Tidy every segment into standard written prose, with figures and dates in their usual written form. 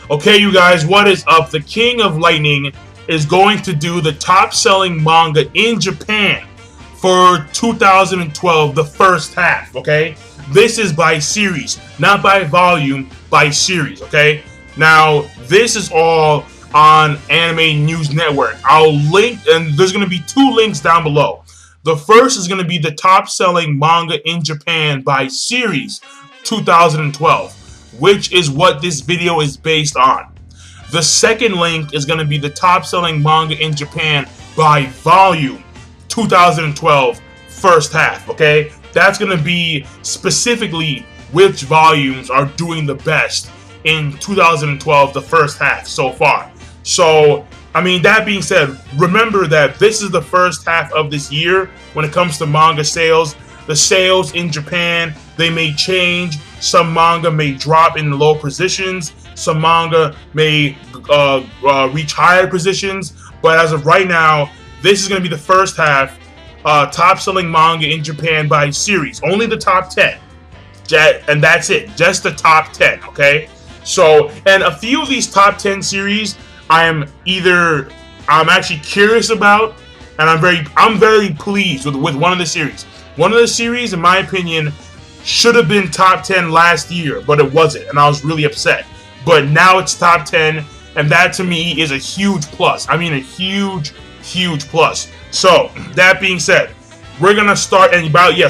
Okay, you guys, what is up? The King of Lightning is going to do the top-selling manga in Japan for 2012, the first half, okay? This is by series, not by volume, by series, okay? Now, this is all on Anime News Network. I'll link, and there's going to be 2 links down below. The first is going to be the top-selling manga in Japan by series 2012, which is what this video is based on. The second link is going to be the top-selling manga in Japan by volume 2012 first half, okay? That's going to be specifically which volumes are doing the best in 2012, the first half so far. So, I mean, that being said, remember that this is the first half of this year when it comes to manga sales. The sales in Japan, they may change. Some manga may drop in the low positions. Some manga may reach higher positions. But as of right now, this is going to be the first half top-selling manga in Japan by series. Only the top 10. And that's it. Just the top 10, okay? So, and a few of these top 10 series, I'm actually curious about, and I'm very pleased with one of the series. One of the series, in my opinion, should have been top 10 last year, but it wasn't, and I was really upset. But now it's top 10, and that to me is a huge plus. I mean, a huge, huge plus. So, that being said, we're going to start,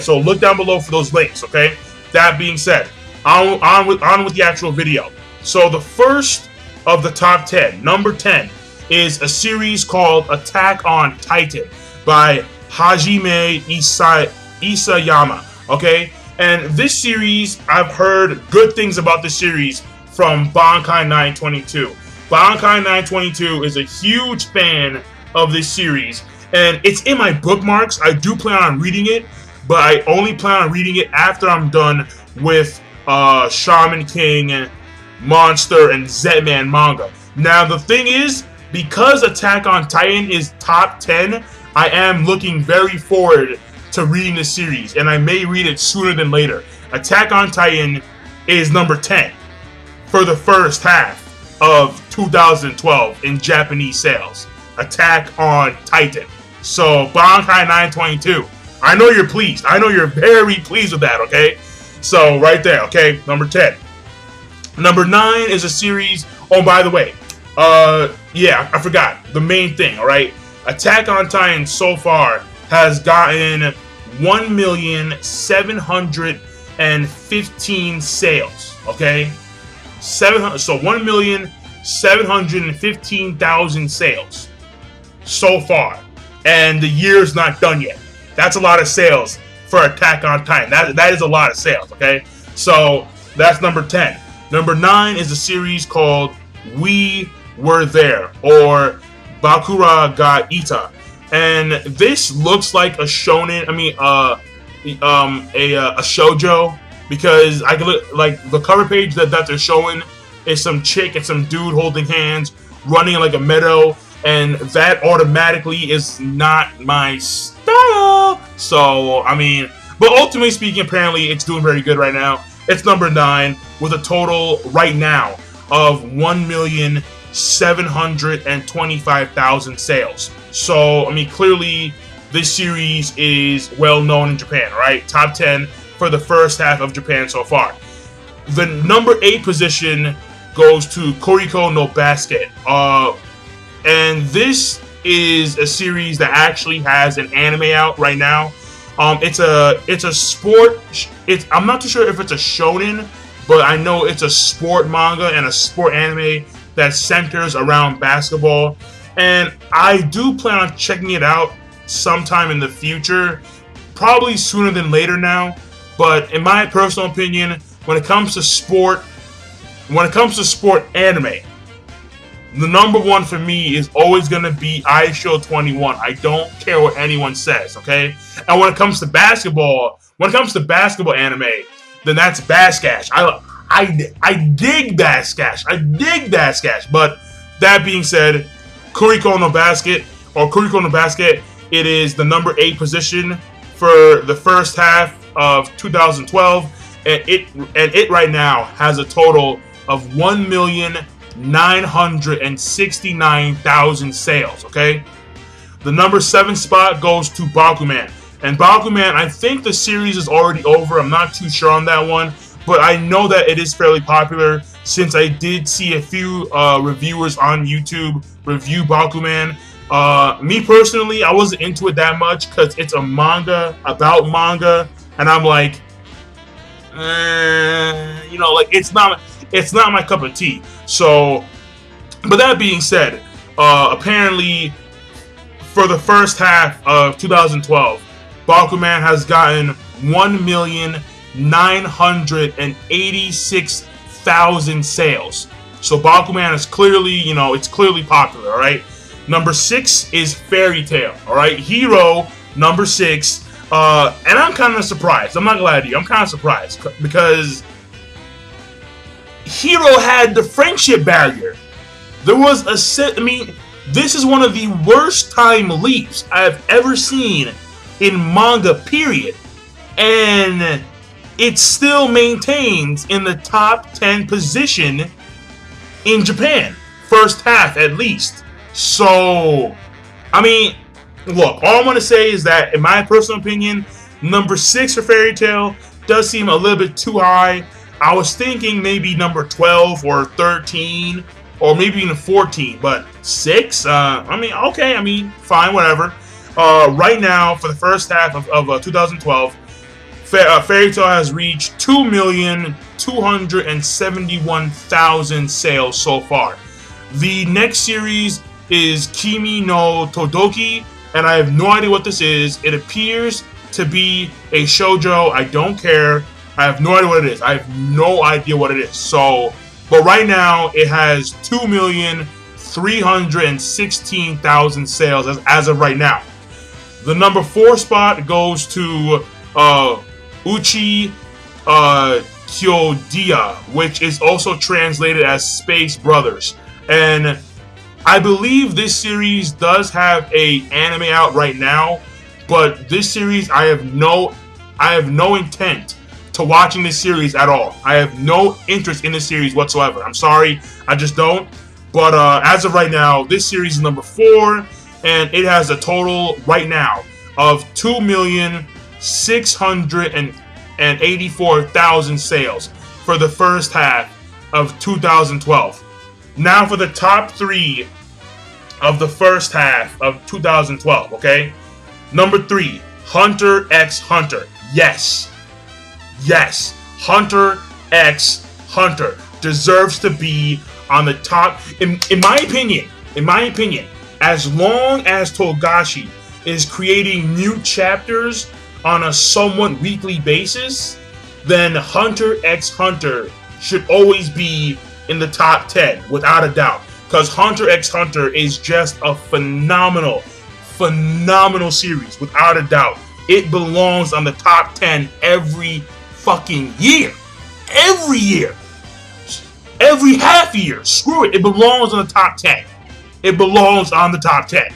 so look down below for those links, okay? That being said, on with the actual video. So, the first of the top 10, number 10, is a series called Attack on Titan by Hajime Isayama, okay? And this series, I've heard good things about this series from Bankai 922. Bankai 922 is a huge fan of this series, and it's in my bookmarks. I do plan on reading it, but I only plan on reading it after I'm done with Shaman King, Monster, and Zetman manga. Now, the thing is, because Attack on Titan is top 10, I am looking very forward to reading the series, and I may read it sooner than later. Attack on Titan is number 10 for the first half of 2012 in Japanese sales. Attack on Titan. So, Bankai 922, I know you're pleased. I know you're very pleased with that, okay? So, right there, okay? Number 10. Number 9 is a series, oh, by the way, yeah, I forgot the main thing, alright? Attack on Titan so far has gotten 1,715,000 sales, okay? So 1,715,000 sales so far, and the year's not done yet. That's a lot of sales for Attack on Titan. That is a lot of sales, okay? So that's number 10. Number 9 is a series called We Were There, or Bakura ga Ita, and this looks like a shonen. I mean, a shoujo, because I can look like the cover page that they're showing is some chick and some dude holding hands, running in like a meadow, and that automatically is not my style. So I mean, but ultimately speaking, apparently it's doing very good right now. It's number 9 with a total right now of 1,725,000 sales. So, I mean, clearly this series is well known in Japan, right? Top 10 for the first half of Japan so far. The number 8 position goes to Coriko no Basket. And this is a series that actually has an anime out right now. It's a sport. I'm not too sure if it's a shonen, but I know it's a sport manga and a sport anime that centers around basketball. And I do plan on checking it out sometime in the future, probably sooner than later now. But in my personal opinion, when it comes to sport anime, the number 1 for me is always going to be iShow 21. I don't care what anyone says, okay? And when it comes to basketball anime, then that's Baskash. I dig Baskash. But that being said, Coriko no Basket, it is the number 8 position for the first half of 2012, and it right now has a total of 969,000 sales, okay? The number 7 spot goes to Bakuman. And Bakuman, I think the series is already over. I'm not too sure on that one. But I know that it is fairly popular since I did see a few reviewers on YouTube review Bakuman. Me personally, I wasn't into it that much because it's a manga about manga. And I'm like, you know, like it's not my cup of tea. So, but that being said, apparently for the first half of 2012, Bakuman has gotten 1,986,000 sales. So Bakuman is clearly, you know, it's clearly popular, all right? Number 6 is Fairy Tail, all right? Hero, number 6. And I'm kind of surprised. I'm not gonna lie to you. I'm kind of surprised because Hero had the friendship barrier. There was I mean, this is one of the worst time leaps I've ever seen in manga, period. And it still maintains in the top 10 position in Japan. First half, at least. So, I mean, look, all I'm going to say is that, in my personal opinion, number 6 for Fairy Tail does seem a little bit too high. I was thinking maybe number 12 or 13 or maybe even 14, but 6? I mean, okay, I mean, fine, whatever. Right now, for the first half of 2012, Fairy Tail has reached 2,271,000 sales so far. The next series is Kimi no Todoki, and I have no idea what this is. It appears to be a shoujo. I don't care. I have no idea what it is. I have no idea what it is. So, but right now it has 2,316,000 sales as of right now. The number 4 spot goes to Uchi Kyodia, which is also translated as Space Brothers. And I believe this series does have a anime out right now, but this series I have no intent to watching this series at all. I have no interest in this series whatsoever. I'm sorry, I just don't. But as of right now, this series is number 4, and it has a total right now of 2,684,000 sales for the first half of 2012. Now for the top 3 of the first half of 2012, okay? Number 3, Hunter x Hunter. Yes. Yes. Hunter x Hunter deserves to be on the top. In my opinion, as long as Togashi is creating new chapters on a somewhat weekly basis, then Hunter x Hunter should always be in the top 10, without a doubt. Because Hunter x Hunter is just a phenomenal series, without a doubt. It belongs on the top 10 every fucking year. Every year. Every half year. Screw it. It belongs on the top 10. It belongs on the top 10.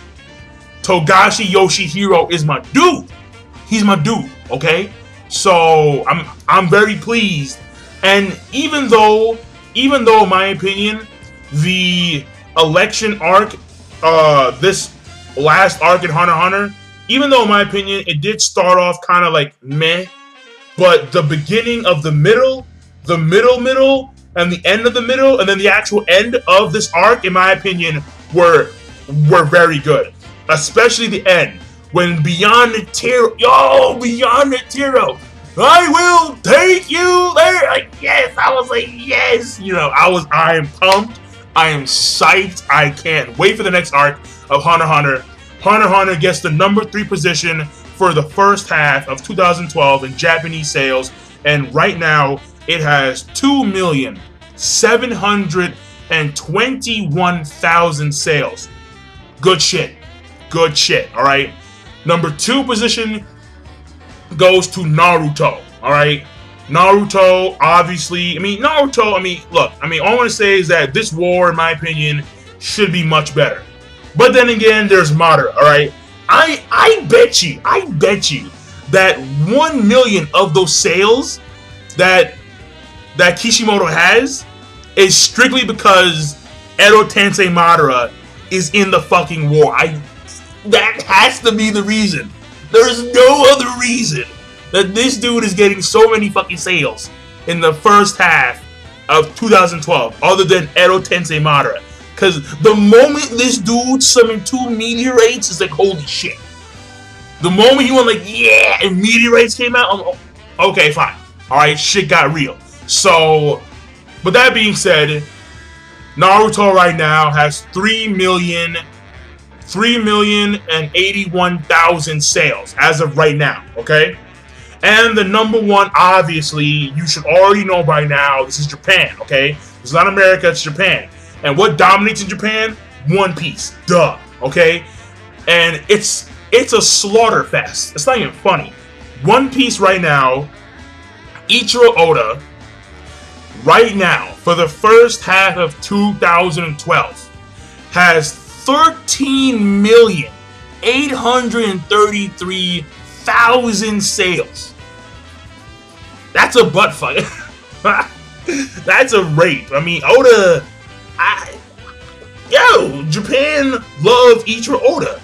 Togashi Yoshihiro is my dude. He's my dude, okay? So I'm very pleased. And even though in my opinion, the election arc, this last arc in Hunter x Hunter, even though in my opinion it did start off kind of like meh, but the beginning of the middle, and the end of the middle, and then the actual end of this arc, in my opinion, were very good. Especially the end, when Beyond the Tiro, I will take you there. Like, yes, I was like, yes. You know, I am pumped. I am psyched. I can't wait for the next arc of Hunter x Hunter. Hunter x Hunter gets the number 3 position for the first half of 2012 in Japanese sales, and right now it has 2,721,000 sales. Good shit. Good shit. All right. Number 2 position goes to Naruto. All right. Naruto, obviously. Look. all I want to say is that this war, in my opinion, should be much better. But then again, there's Madara. All right. I bet you that 1 million of those sales that Kishimoto has is strictly because Edo Tensei Madara is in the fucking war. That has to be the reason. There's no other reason that this dude is getting so many fucking sales in the first half of 2012 other than Edo Tensei Madara. Because the moment this dude summoned 2 meteorites, it's like, holy shit. The moment he went like, yeah, and meteorites came out, I'm, okay, fine. Alright, shit got real. So, but that being said, Naruto right now has 3,081,000 sales as of right now, okay? And the number one, obviously, you should already know by now, this is Japan, okay? It's not America, it's Japan. And what dominates in Japan? One Piece. Duh. Okay? And it's a slaughter fest. It's not even funny. One Piece right now, Ichiro Oda, right now, for the first half of 2012, has 13,833,000 sales. That's a butt fuck. That's a rape. I mean, Oda... Japan love Ichiro Oda.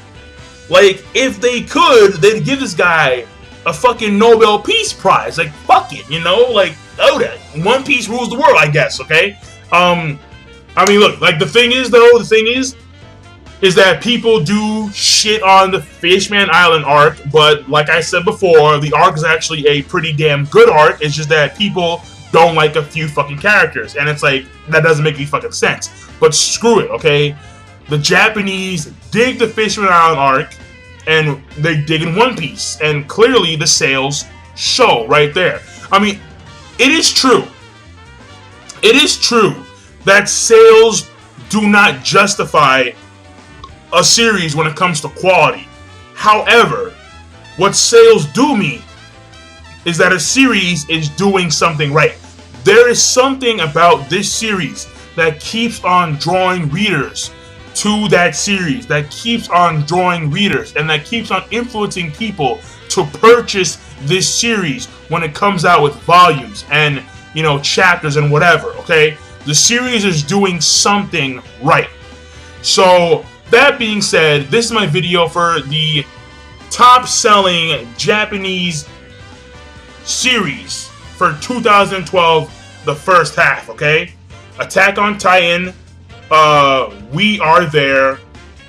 Like, if they could, they'd give this guy a fucking Nobel Peace Prize. Like, fuck it, you know? Like, Oda. One Piece rules the world, I guess, okay? I mean, look, like, the thing is that people do shit on the Fishman Island arc, but like I said before, the arc is actually a pretty damn good arc. It's just that people don't like a few fucking characters, and it's like, that doesn't make any fucking sense. But screw it, okay? The Japanese dig the Fishman Island arc, and they dig in One Piece, and clearly the sales show right there. I mean, it is true that sales do not justify a series when it comes to quality. However, what sales do mean is that a series is doing something right. There is something about this series that keeps on drawing readers to that series, that keeps on drawing readers, and that keeps on influencing people to purchase this series when it comes out with volumes and, you know, chapters and whatever, okay? The series is doing something right. So, that being said, this is my video for the top-selling Japanese series for 2012, the first half, okay? Attack on Titan, We Are There,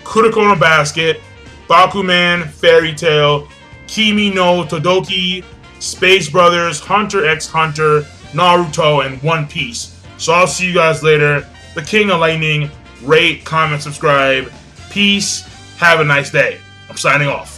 Kuroko no Basket, Bakuman, Fairy Tail, Kimi no Todoki, Space Brothers, Hunter x Hunter, Naruto, and One Piece. So I'll see you guys later. The King of Lightning. Rate, comment, subscribe. Peace. Have a nice day. I'm signing off.